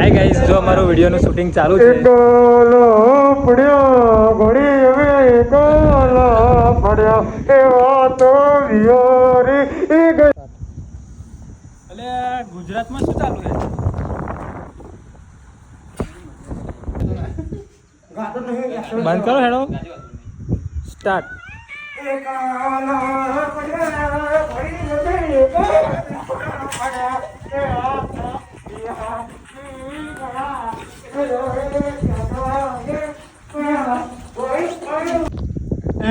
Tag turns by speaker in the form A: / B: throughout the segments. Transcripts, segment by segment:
A: Hi guys, જો અમારું વિડિયોનું shooting ચાલુ છે.
B: ગોલો પડ્યો ઘોડી હવે ગોલો પડ્યો એવા તો વિયોરી ગઈ.
A: એટલે ગુજરાતમાં શું ચાલુ છે? બંધ કરો હેડો. સ્ટાર્ટ.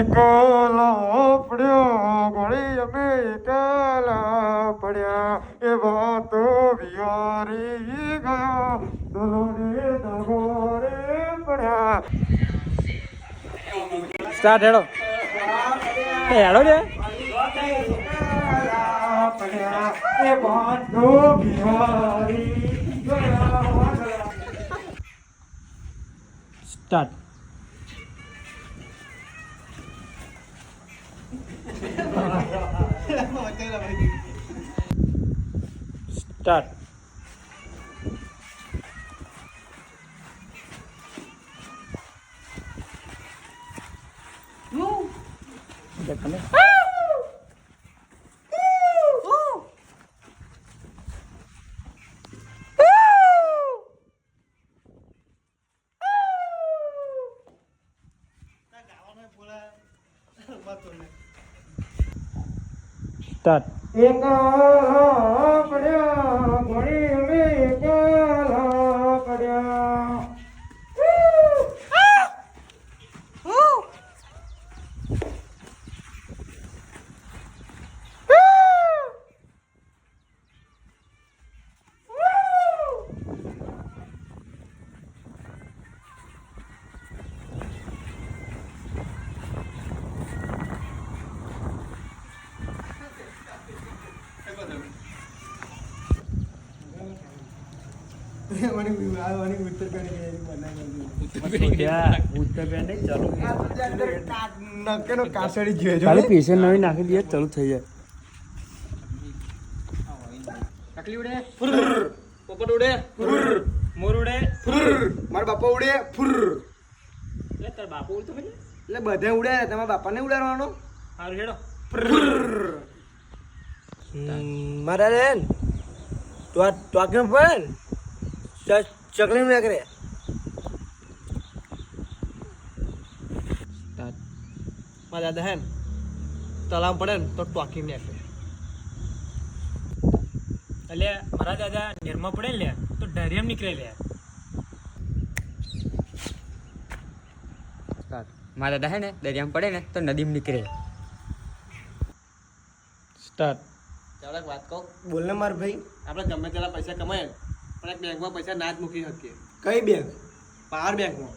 B: એકલા પડ્યો ઘોડી અમે એકલા પડ્યા એવા તો વિયારી ગયા દોલોને દગોરે પડ્યા.
A: સ્ટાર્ટ હેડો. હેડો ને.
B: પડ્યા એવા તો વિયારી ગયા.
A: સ્ટાર્ટ. સ્ટાર્ટ. સ્ટાર્ટ.
B: એકલા પડ્યા ઘોડી અમે એકલા પડ્યા.
A: ખાલી પેશન્ટ નવી નાખી દઈએ ચાલુ થઈ જાય.
C: ચકલી ઉડે પોપટ ઉડે મોર ઉડે
D: મારા બાપા ઉડે ફુર
C: એટલે તાર બાપુ ઉડતો ખરી?
D: એટલે બધે ઉડે તમારા બાપાને ઉડાડવાનો
C: હારું હેડો.
D: મારા રેન તો આ કેમ પણ ચકલી ના કરે મારા દાદા હે તલામ પડે ને તો ટોકી ને કરે.
C: એટલે મારા દાદા નિર્મા પડે લે તો ડરિયમ નીકળે લે.
E: મારા દાદા હે ને દરિયામાં પડે ને તો નદીમાં નીકળે.
A: સ્ટાર્ટ.
D: ચાલો એક વાત કહું બોલને માર ભાઈ આપણે ગમે તેટલા પૈસા કમાય પણ એક બેંકમાં પૈસા ના જ મૂકી શકીએ. કઈ બેંક? પાવર બેંકમાં.